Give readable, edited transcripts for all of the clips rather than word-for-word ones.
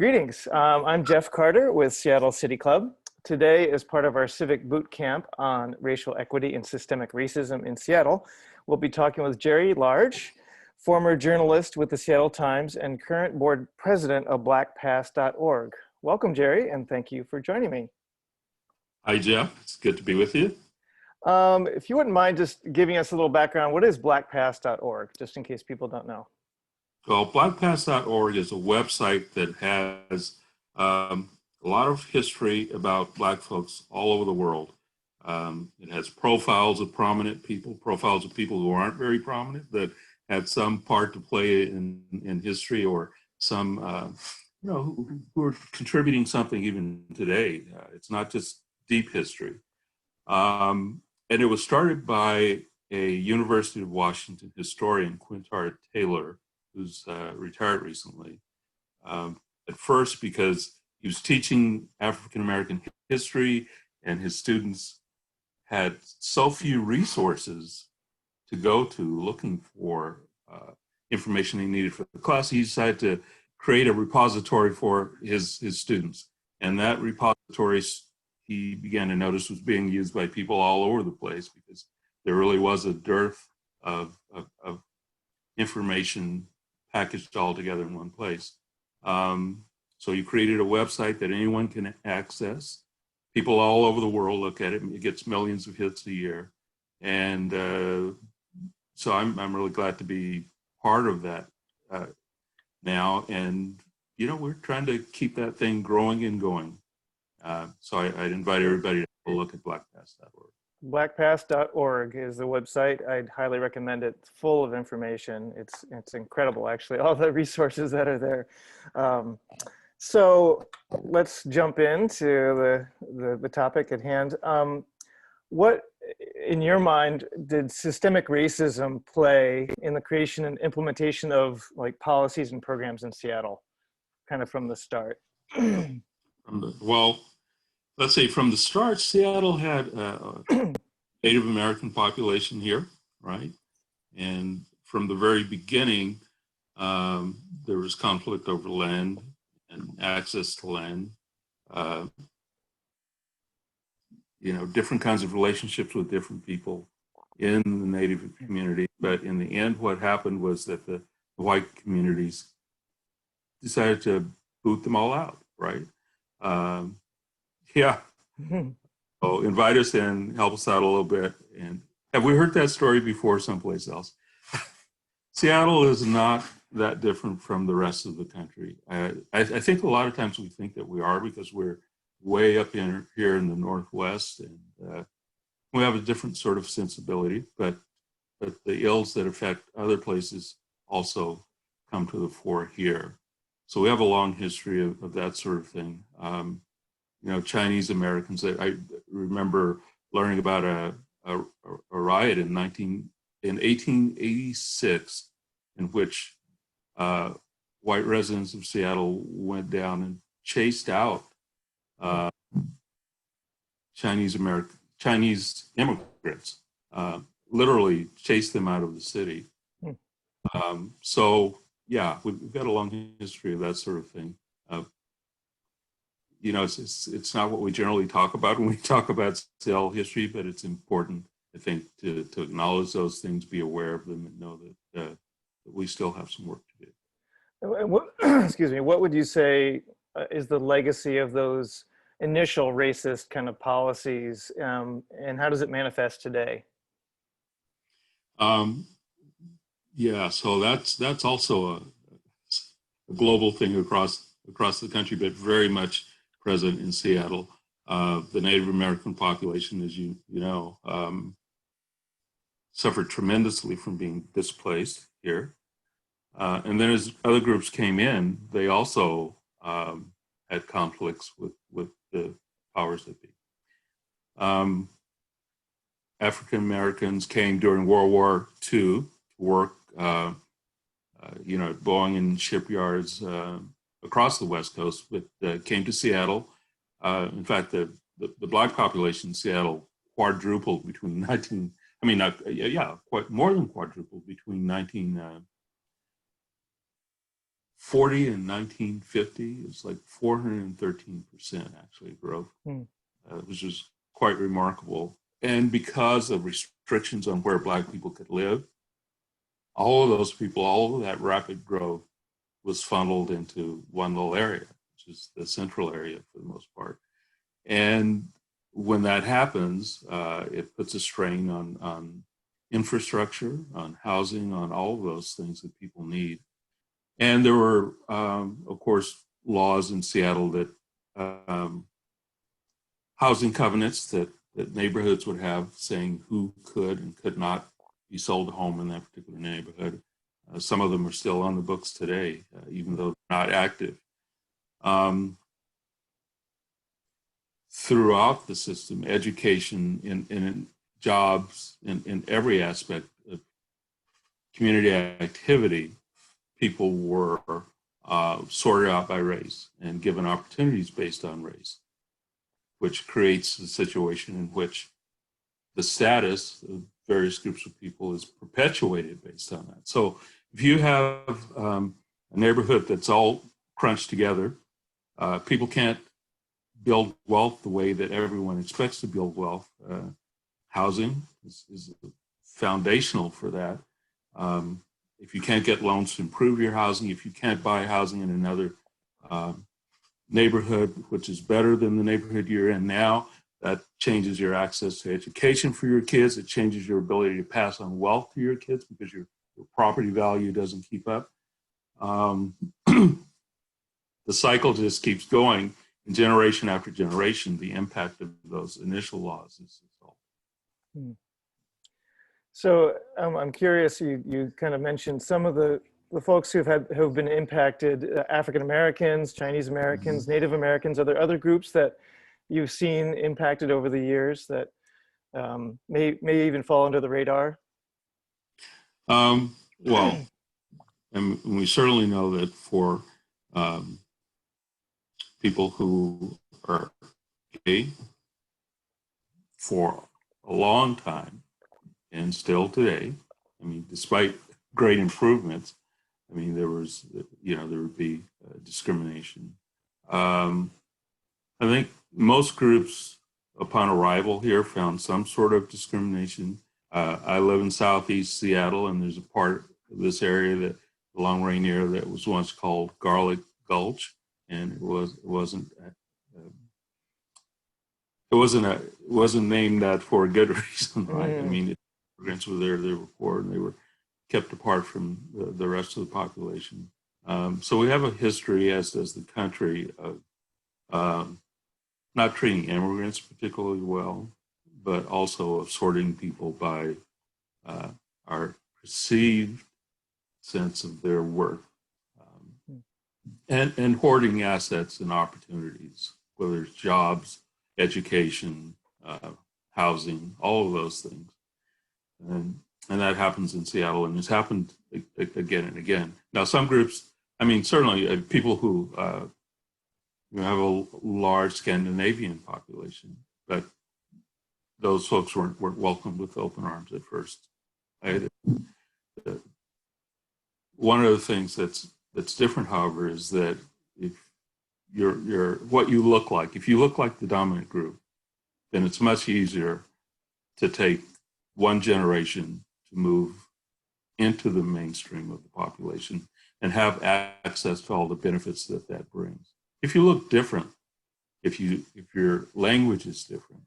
Greetings. I'm Jeff Carter with Seattle City Club. Today, as part of our Civic boot camp on racial equity and systemic racism in Seattle, we'll be talking with Jerry Large, former journalist with the Seattle Times and current board president of BlackPast.org. Welcome, Jerry, and thank you for joining me. Hi, Jeff. It's good to be with you. If you wouldn't mind just giving us a little background, what is BlackPast.org, just in case people don't know? Well, BlackPast.org is a website that has a lot of history about Black folks all over the world. It has profiles of prominent people, profiles of people who aren't very prominent, that had some part to play in history, or some, who are contributing something even today. It's not just deep history. And it was started by a University of Washington historian, Quintard Taylor, who's retired recently. At first, because he was teaching African-American history and his students had so few resources to go to looking for information they needed for the class, he decided to create a repository for his students. And that repository, he began to notice, was being used by people all over the place, because there really was a dearth of information packaged all together in one place. So he created a website that anyone can access. People all over the world look at it. It gets millions of hits a year. And so I'm really glad to be part of that now. And, we're trying to keep that thing growing and going. So I'd invite everybody to look at blackpast.org. Blackpast.org is the website. I'd highly recommend it. It's full of information. It's incredible, actually, all the resources that are there. So let's jump into the topic at hand. What, in your mind, did systemic racism play in the creation and implementation of policies and programs in Seattle, kind of from the start? Well, let's say from the start, Seattle had a Native American population here, right? And from the very beginning, there was conflict over land and access to land. Different kinds of relationships with different people in the Native community. But in the end, what happened was that the white communities decided to boot them all out, right? Yeah. So invite us in, help us out a little bit. And have we heard that story before someplace else? Seattle is not that different from the rest of the country. I think a lot of times we think that we are, because we're way up here in the Northwest, and we have a different sort of sensibility, but the ills that affect other places also come to the fore here. So we have a long history of that sort of thing. Chinese Americans. I remember learning about a riot in 1886, in which white residents of Seattle went down and chased out Chinese immigrants, literally chased them out of the city. So yeah, we've got a long history of that sort of thing. It's not what we generally talk about when we talk about Seattle history, but it's important, I think, to acknowledge those things, be aware of them, and know that we still have some work to do. Excuse me, what would you say is the legacy of those initial racist kind of policies, and how does it manifest today? Yeah, so that's also a global thing across the country, but very much present in Seattle. The Native American population, as you know, suffered tremendously from being displaced here. And then as other groups came in, they also had conflicts with the powers that be. African Americans came during World War II to work, at Boeing and shipyards across the West Coast, but came to Seattle. In fact, the Black population in Seattle quadrupled between quite more than quadrupled between 40 in 1950. It was like 413% actually growth, which is quite remarkable. And because of restrictions on where Black people could live, all of those people, all of that rapid growth was funneled into one little area, which is the central area for the most part. And when that happens, it puts a strain on infrastructure, on housing, on all of those things that people need. And there were, of course, laws in Seattle that housing covenants that neighborhoods would have saying who could and could not be sold a home in that particular neighborhood. Some of them are still on the books today, even though they're not active. Throughout the system, education, in jobs, in every aspect of community activity, people were sorted out by race and given opportunities based on race, which creates a situation in which the status of various groups of people is perpetuated based on that. So if you have a neighborhood that's all crunched together, people can't build wealth the way that everyone expects to build wealth. Housing is foundational for that. If you can't get loans to improve your housing, if you can't buy housing in another neighborhood, which is better than the neighborhood you're in now, that changes your access to education for your kids. It changes your ability to pass on wealth to your kids because your property value doesn't keep up. The cycle just keeps going, and generation after generation, the impact of those initial laws is all. So I'm curious, you kind of mentioned some of the folks who've been impacted, African Americans, Chinese Americans, Native Americans. Are there other groups that you've seen impacted over the years that may even fall under the radar? Well, and we certainly know that for people who are gay for a long time, and still today, I mean, despite great improvements, I mean, there would be discrimination. I think most groups upon arrival here found some sort of discrimination. I live in Southeast Seattle, and there's a part of this area, that the Long Rainier, that was once called Garlic Gulch, and it wasn't named that for a good reason, right? I mean, immigrants were there, they were poor, and they were kept apart from the rest of the population. So we have a history, as does the country, of not treating immigrants particularly well, but also of sorting people by our perceived sense of their worth, and hoarding assets and opportunities, whether it's jobs, education, housing, all of those things. And that happens in Seattle, and it's happened again and again. Now, some groups, I mean, certainly people who have a large Scandinavian population, but those folks weren't welcomed with open arms at first. One of the things that's different, however, is that if you're what you look like, if you look like the dominant group, then it's much easier to take one generation to move into the mainstream of the population and have access to all the benefits that brings. If you look different, if your language is different,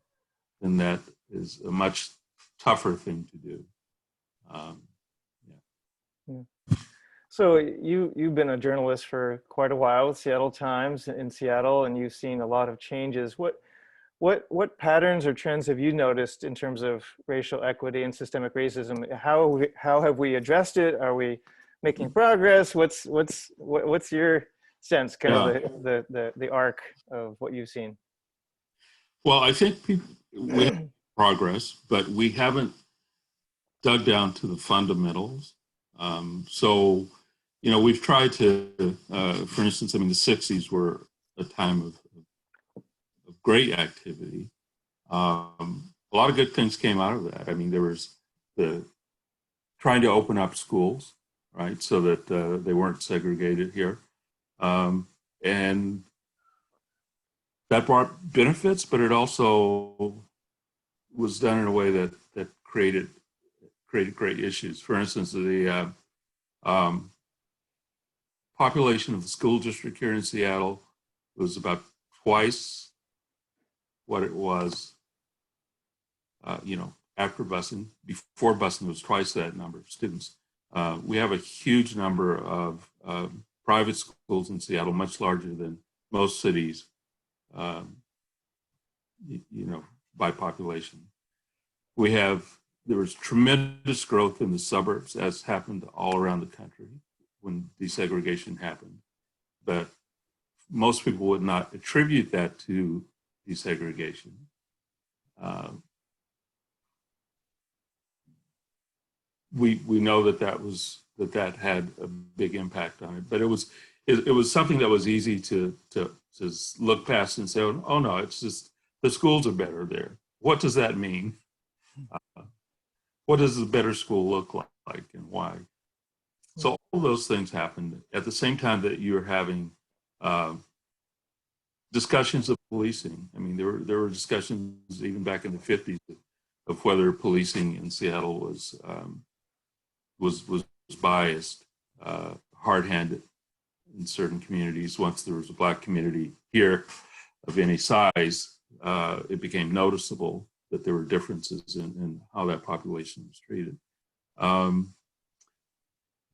then that is a much tougher thing to do. So you've been a journalist for quite a while with Seattle Times in Seattle, and you've seen a lot of changes. What patterns or trends have you noticed in terms of racial equity and systemic racism? How have we addressed it? Are we making progress? What's your sense, kind of the arc of what you've seen? Well, I think we have progress, but we haven't dug down to the fundamentals. So, we've tried to, for instance, I mean, the 60s were a time of great activity. A lot of good things came out of that. I mean, there was the trying to open up schools. right? So that they weren't segregated here. And that brought benefits, but it also was done in a way that created great issues. For instance, the um, population of the school district here in Seattle was about twice what it was, after busing. Before busing, it was twice that number of students. We have a huge number of private schools in Seattle, much larger than most cities, um, by population. There was tremendous growth in the suburbs, as happened all around the country when desegregation happened. But most people would not attribute that to desegregation. We know that had a big impact on it, but it was something that was easy to look past and say, oh no, it's just the schools are better there. What does that mean? What does a better school look like and why? So all those things happened at the same time that you were having discussions of policing. I mean, there were discussions even back in the 50s of whether policing in Seattle was biased, hard-handed in certain communities. Once there was a Black community here of any size, it became noticeable that there were differences in how that population was treated.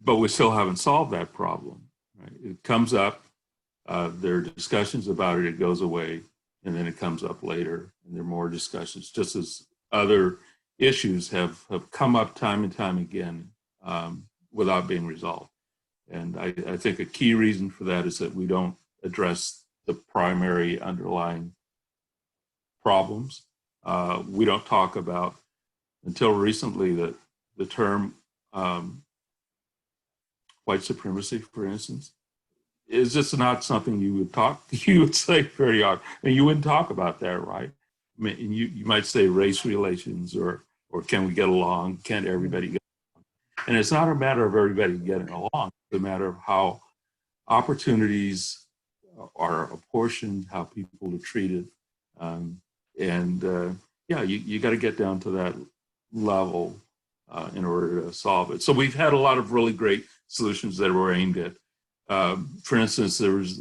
But we still haven't solved that problem. Right? It comes up, there are discussions about it, it goes away, and then it comes up later, and there are more discussions, just as other issues have come up time and time again without being resolved. And I think a key reason for that is that we don't address the primary underlying problems. We don't talk about, until recently, the term white supremacy, for instance, is just not something you would say very often. I mean, you wouldn't talk about that, right? I mean, you might say race relations or can we get along? Can everybody get along? And it's not a matter of everybody getting along. It's a matter of how opportunities are apportioned, how people are treated. You got to get down to that level in order to solve it. So we've had a lot of really great solutions that were aimed at. For instance, there was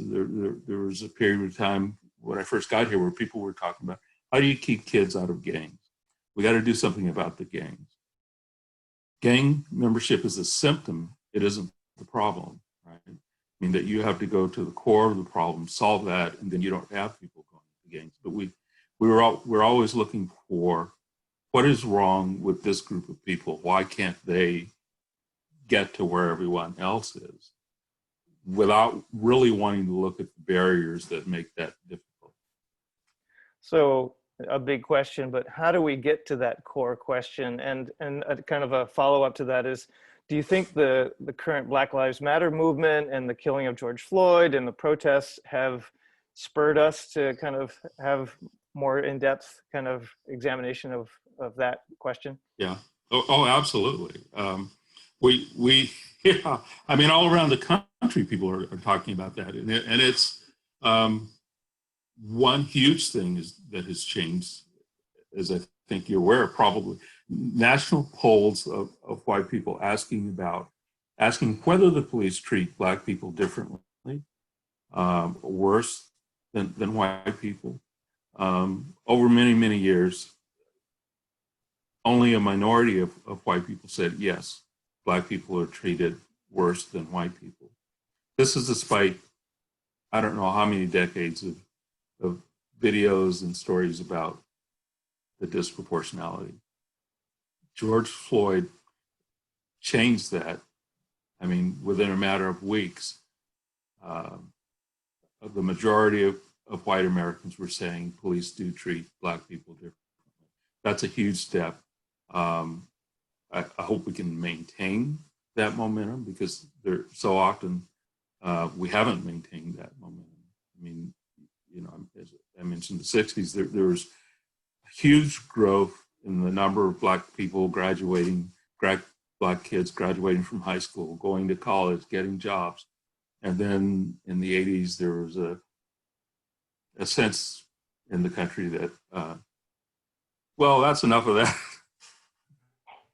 a period of time when I first got here where people were talking about, how do you keep kids out of gangs? We got to do something about the gangs. Gang membership is a symptom. It isn't the problem, right? I mean, that you have to go to the core of the problem, solve that, and then you don't have people going to gangs. But we're always looking for what is wrong with this group of people? Why can't they get to where everyone else is? Without really wanting to look at the barriers that make that difficult. So a big question, but how do we get to that core question? And a kind of a follow-up to that is, do you think the current Black Lives Matter movement and the killing of George Floyd and the protests have spurred us to kind of have more in-depth kind of examination of that question? Yeah. Oh, absolutely. Yeah. I mean, all around the country, people are talking about that, and it's one huge thing that has changed, as I think you're aware, probably national polls of white people asking whether the police treat Black people differently, worse than white people. Over many years, only a minority of white people said, yes, Black people are treated worse than white people. This is despite, I don't know how many decades of videos and stories about the disproportionality. George Floyd changed that. I mean, within a matter of weeks, the majority of white Americans were saying police do treat Black people differently. That's a huge step. I hope we can maintain that momentum, because so often we haven't maintained that momentum. I mean, as I mentioned, the 60s, there was a huge growth in the number of Black people graduating Black kids graduating from high school, going to college, getting jobs. And then in the 80s, there was a sense in the country that, well, that's enough of that.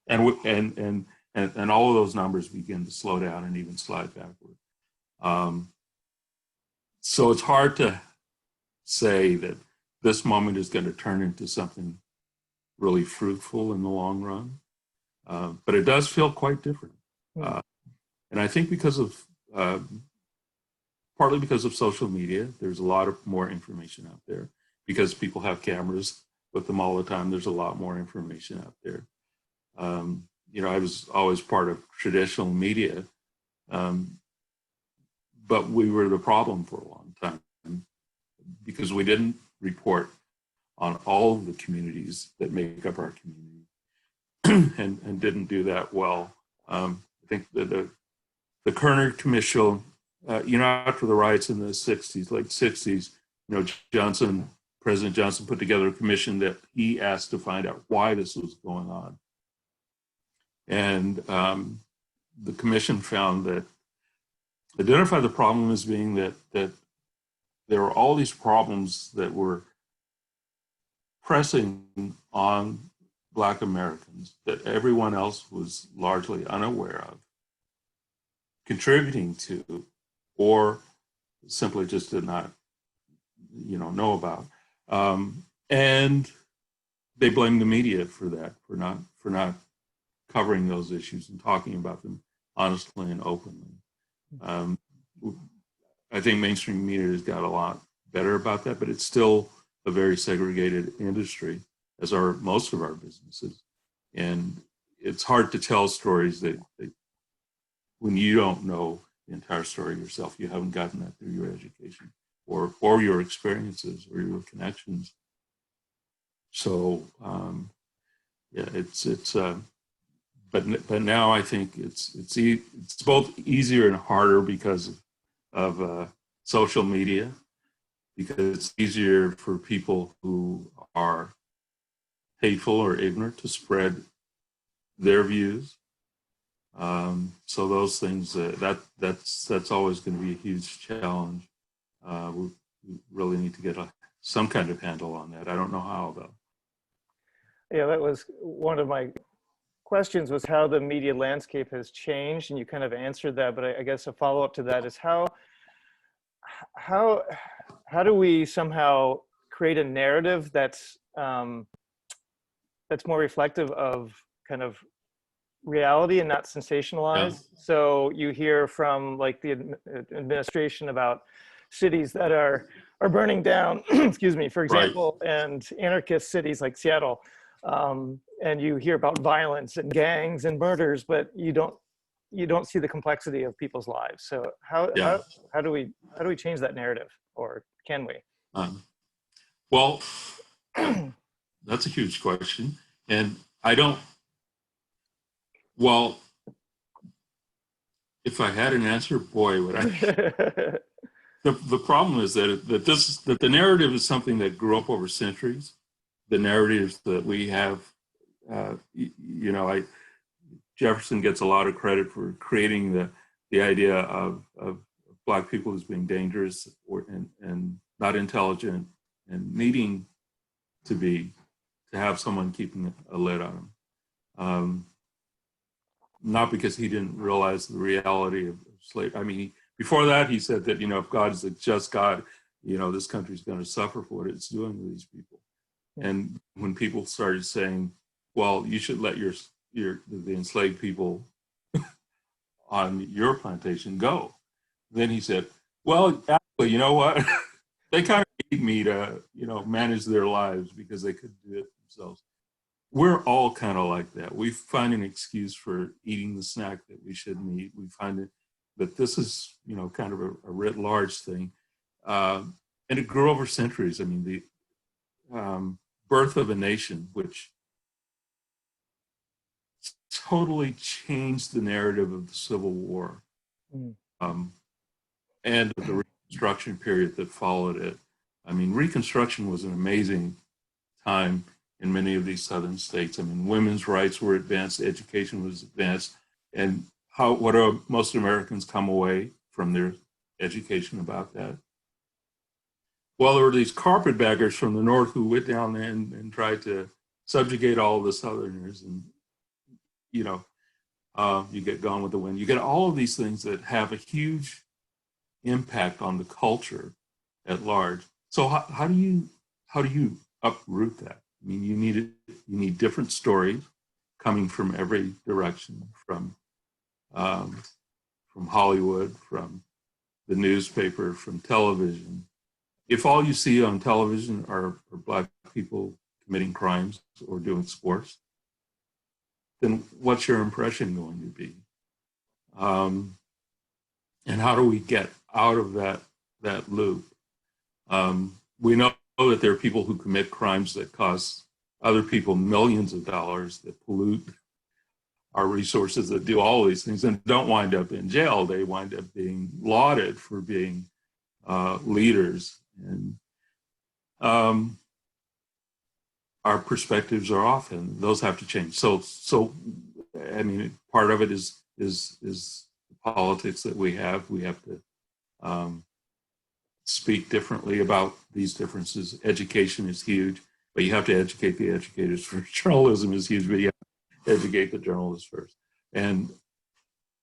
And all of those numbers begin to slow down and even slide backward. So it's hard to say that this moment is going to turn into something really fruitful in the long run. But it does feel quite different. And I think because of, partly because of social media, there's a lot of more information out there. Because people have cameras with them all the time, there's a lot more information out there. You know, I was always part of traditional media, but we were the problem for a long time because we didn't report on all the communities that make up our community and didn't do that well. I think that the Kerner Commission, you know, after the riots in the 60s, late 60s, you know, President Johnson put together a commission that he asked to find out why this was going on. And the commission found that, identified the problem as being that there were all these problems that were pressing on Black Americans that everyone else was largely unaware of, contributing to, or simply just did not, you know about. And they blamed the media for that, for not covering those issues and talking about them honestly and openly. I think mainstream media has got a lot better about that, but it's still a very segregated industry, as are most of our businesses. And it's hard to tell stories that when you don't know the entire story yourself, you haven't gotten that through your education or your experiences or your connections. So yeah, but now I think it's both easier and harder because of social media, because it's easier for people who are hateful or ignorant to spread their views. So those things, that's always going to be a huge challenge. We really need to get some kind of handle on that. I don't know how, though. Yeah, that was one of my questions, was how the media landscape has changed, and you kind of answered that. But I guess a follow-up to that is how do we somehow create a narrative that's more reflective of kind of reality and not sensationalized? Yeah. So you hear from like the administration about cities that are burning down, excuse me, for example, right, and anarchist cities like Seattle, and you hear about violence and gangs and murders, but you don't see the complexity of people's lives. So how do we change that narrative, or can we? Well, that's a huge question, and I don't. Well, if I had an answer, boy, would I. The problem is that the narrative is something that grew up over centuries. The narratives that we have, you know, Jefferson gets a lot of credit for creating the idea of Black people as being dangerous and not intelligent and needing to have someone keeping a lid on them. Not because he didn't realize the reality of slavery. I mean, before that, he said that, you know, if God is a just God, you know, this country's going to suffer for what it's doing to these people. And when people started saying, well, you should let the enslaved people on your plantation go, then he said, well, actually, you know what? They kind of need me to, you know, manage their lives because they couldn't do it themselves. We're all kind of like that. We find an excuse for eating the snack that we shouldn't eat. We find it that this is, you know, kind of a writ large thing. And it grew over centuries. I mean, the birth of a nation, which totally changed the narrative of the Civil War and the Reconstruction period that followed it. I mean, Reconstruction was an amazing time in many of these southern states. I mean, women's rights were advanced, education was advanced, and what do most Americans come away from their education about that? Well, there were these carpetbaggers from the north who went down there and tried to subjugate all the Southerners, and you know, you get Gone with the Wind. You get all of these things that have a huge impact on the culture at large. So how do you uproot that? I mean, you need different stories coming from every direction, from Hollywood, from the newspaper, from television. If all you see on television are Black people committing crimes or doing sports, then what's your impression going to be? And how do we get out of that loop? We know that there are people who commit crimes that cost other people millions of dollars, that pollute our resources, that do all these things and don't wind up in jail. They wind up being lauded for being leaders. And our perspectives are often, those have to change. So I mean, part of it is the politics that we have. We have to speak differently about these differences. Education is huge, but you have to educate the educators first. Journalism is huge, but you have to educate the journalists first. And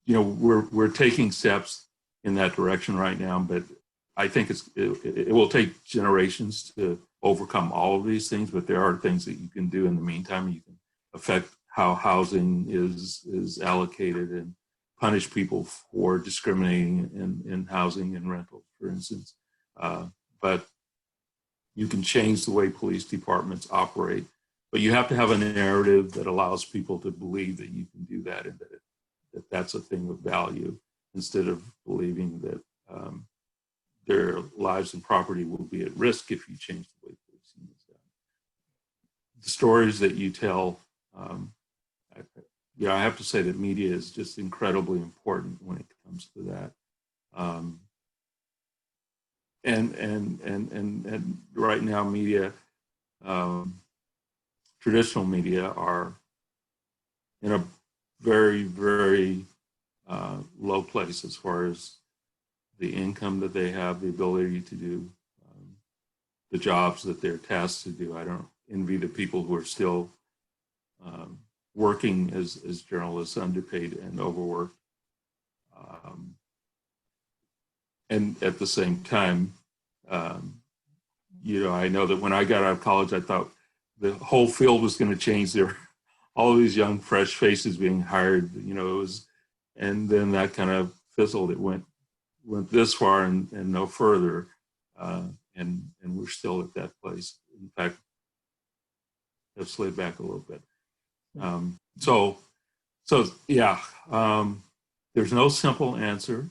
you know, we're taking steps in that direction right now, but I think it will take generations to overcome all of these things, but there are things that you can do in the meantime. You can affect how housing is allocated and punish people for discriminating in housing and rental, for instance. But you can change the way police departments operate, but you have to have a narrative that allows people to believe that you can do that and that that's a thing of value, instead of believing that their lives and property will be at risk if you change the way policing is done. The stories that you tell, I have to say that media is just incredibly important when it comes to that. And right now, media, traditional media, are in a very, very low place as far as the income that they have, the ability to do the jobs that they're tasked to do. I don't envy the people who are still working as journalists, underpaid and overworked. And at the same time, I know that when I got out of college, I thought the whole field was going to change. There were all these young, fresh faces being hired, and then that kind of fizzled. It went this far and no further, and we're still at that place. In fact, have slid back a little bit. There's no simple answer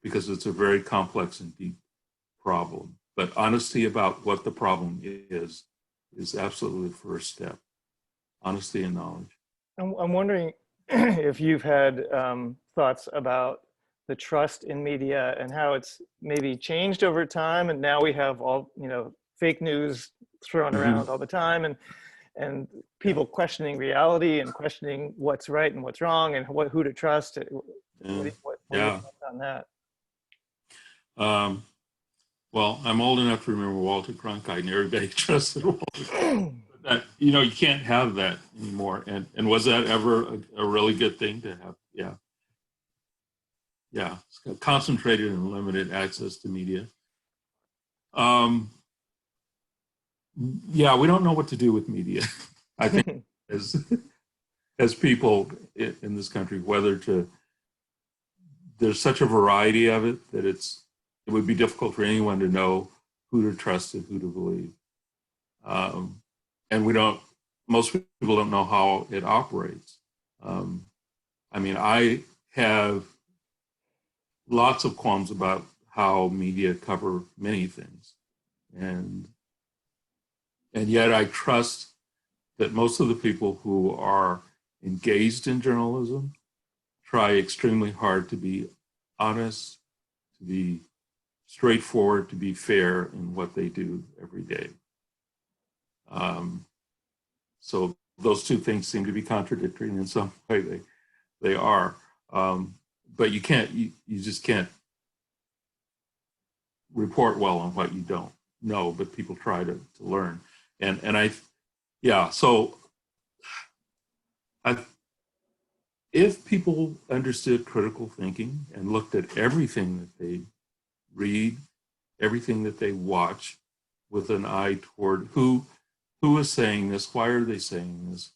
because it's a very complex and deep problem. But honesty about what the problem is absolutely the first step. Honesty and knowledge. I'm wondering if you've had thoughts about the trust in media and how it's maybe changed over time, and now we have all fake news thrown around all the time, and people questioning reality and questioning what's right and what's wrong and who to trust. What are your thoughts on that? Well, I'm old enough to remember Walter Cronkite, and everybody trusted Walter. You can't have that anymore. And was that ever a really good thing to have? Yeah. It's concentrated and limited access to media. We don't know what to do with media. I think as people in this country, there's such a variety of it that it would be difficult for anyone to know who to trust and who to believe. And most people don't know how it operates. I have lots of qualms about how media cover many things. And yet I trust that most of the people who are engaged in journalism try extremely hard to be honest, to be straightforward, to be fair in what they do every day. So those two things seem to be contradictory, and in some way they are. But you just can't report well on what you don't know, but people try to learn. So I, if people understood critical thinking and looked at everything that they read, everything that they watch with an eye toward who is saying this, why are they saying this,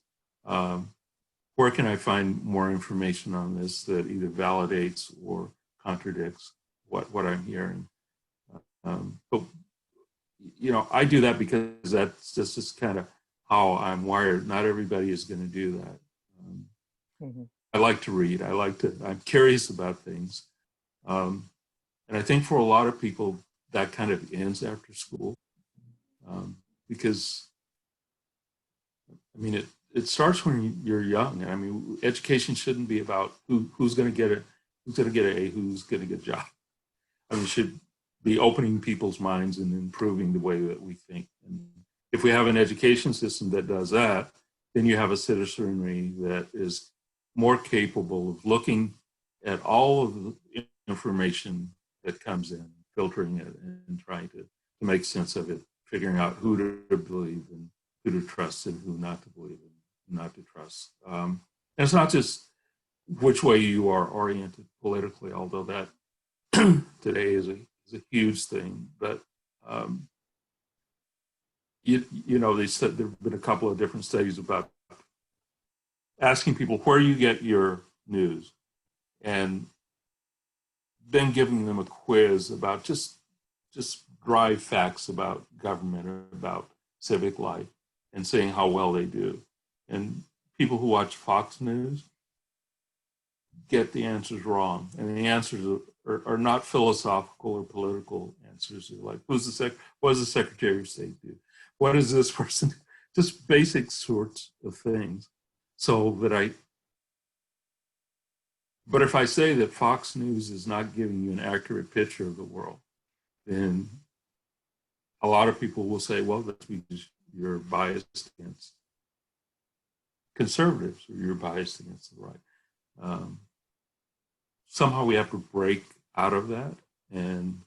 where can I find more information on this that either validates or contradicts what I'm hearing. But I do that because that's just kind of how I'm wired. Not everybody is going to do that. Mm-hmm. I like to read. I'm curious about things. And I think for a lot of people, that kind of ends after school. Because, I mean, it starts when you're young. I mean, education shouldn't be about who's going to get it, who's going to get an A, who's going to get a job. I mean, it should be opening people's minds and improving the way that we think. And if we have an education system that does that, then you have a citizenry that is more capable of looking at all of the information that comes in, filtering it, and trying to make sense of it, figuring out who to believe and who to trust and who not to believe and not to trust. And it's not just which way you are oriented politically, although that today is a huge thing. But they said there have been a couple of different studies about asking people where you get your news, and then giving them a quiz about just dry facts about government or about civic life, and seeing how well they do. And people who watch Fox News get the answers wrong, and the answers are not philosophical or political answers. They're like, what does the Secretary of State do? What is this person? Just basic sorts of things. But if I say that Fox News is not giving you an accurate picture of the world, then a lot of people will say, well, that's because you're biased against conservatives, or you're biased against the right. Somehow we have to break out of that, and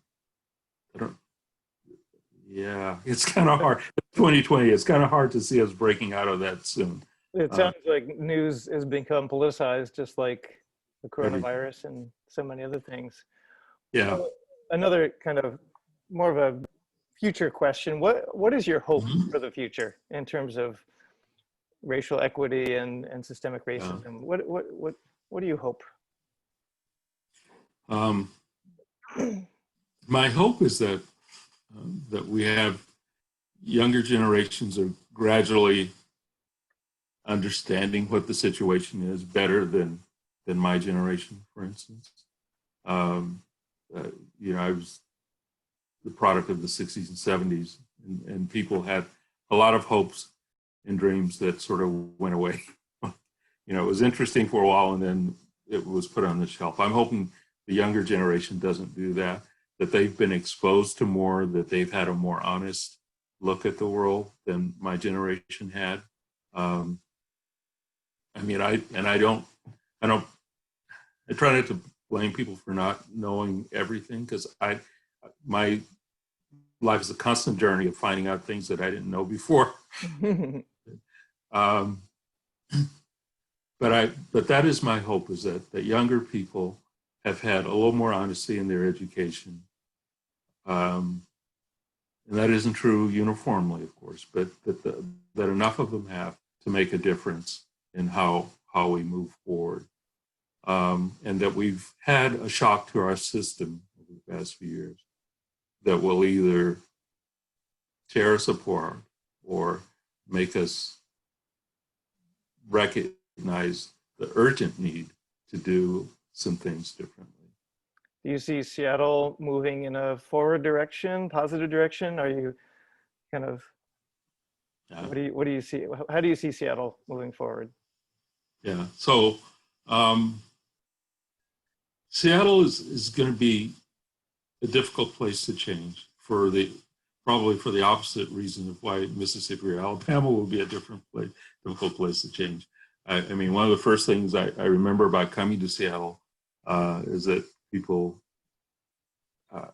it's kind of hard. 2020, it's kind of hard to see us breaking out of that soon. It sounds like news has become politicized, just like the coronavirus and so many other things. Yeah. So another kind of more of a future question. What is your hope for the future in terms of racial equity and systemic racism? What do you hope? My hope is that we have younger generations are gradually understanding what the situation is better than my generation, for instance. I was the product of the 60s and 70s, and people had a lot of hopes and dreams that sort of went away. It was interesting for a while, and then it was put on the shelf. I'm hoping the younger generation doesn't do that they've been exposed to more, that they've had a more honest look at the world than my generation had. I try not to blame people for not knowing everything, because my life is a constant journey of finding out things that I didn't know before. But that is my hope, is that younger people have had a little more honesty in their education. And that isn't true uniformly, of course, but that enough of them have to make a difference in how we move forward. And that we've had a shock to our system over the past few years that will either tear us apart or make us recognize the urgent need to do some things differently. Do you see Seattle moving in a forward direction, positive direction? Are you kind of, what do you see? How do you see Seattle moving forward? Yeah, so Seattle is going to be a difficult place to change probably for the opposite reason of why Mississippi or Alabama will be a difficult place to change. I mean, one of the first things I remember about coming to Seattle is that people uh,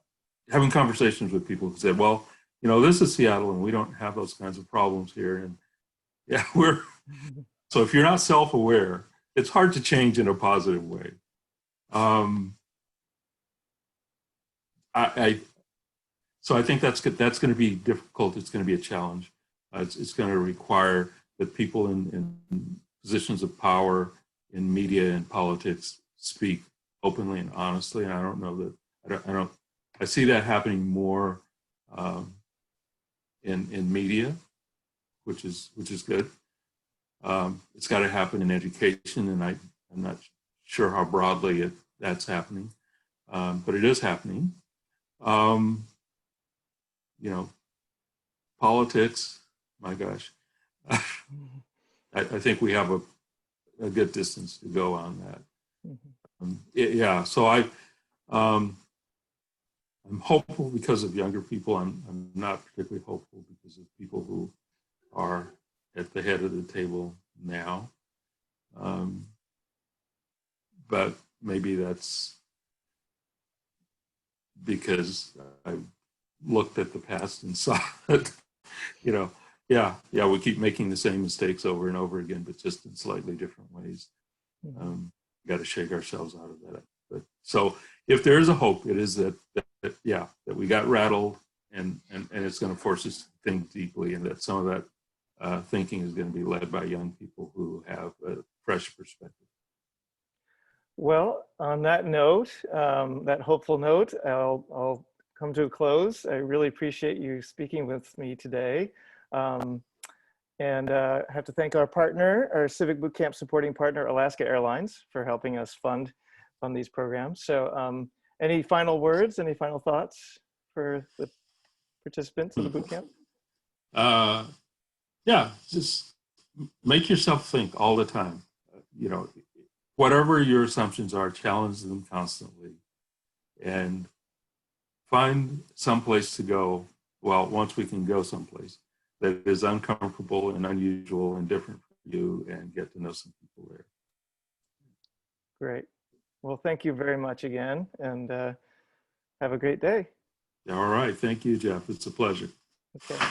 having conversations with people who said, well, you know, this is Seattle and we don't have those kinds of problems here. And yeah, so if you're not self-aware, it's hard to change in a positive way. Um, I so I think that's going to be difficult. It's going to be a challenge. It's going to require that people in positions of power in media and politics speak openly and honestly. And I don't know that I see that happening more um, in media, which is good. It's got to happen in education, and I'm not sure how broadly that's happening, but it is happening. Um, you know, politics, my gosh, I think we have a good distance to go on that. Yeah, so um, I'm hopeful because of younger people. I'm not particularly hopeful because of people who are at the head of the table now. But maybe that's because I looked at the past and saw that, you know, yeah, we keep making the same mistakes over and over again, but just in slightly different ways. Got to shake ourselves out of that. But so if there is a hope, it is that we got rattled and it's going to force us to think deeply, and that some of that thinking is going to be led by young people who have a fresh perspective. Well, on that note, that hopeful note, I'll come to a close. I really appreciate you speaking with me today. And I have to thank our partner, our Civic Bootcamp supporting partner, Alaska Airlines, for helping us fund these programs. So any final words, any final thoughts for the participants of the bootcamp? Yeah, just make yourself think all the time. You know, whatever your assumptions are, challenge them constantly and find some place to go. Well, once we can go someplace that is uncomfortable and unusual and different for you, and get to know some people there. Great. Well, thank you very much again, and have a great day. All right. Thank you, Jeff. It's a pleasure. Okay.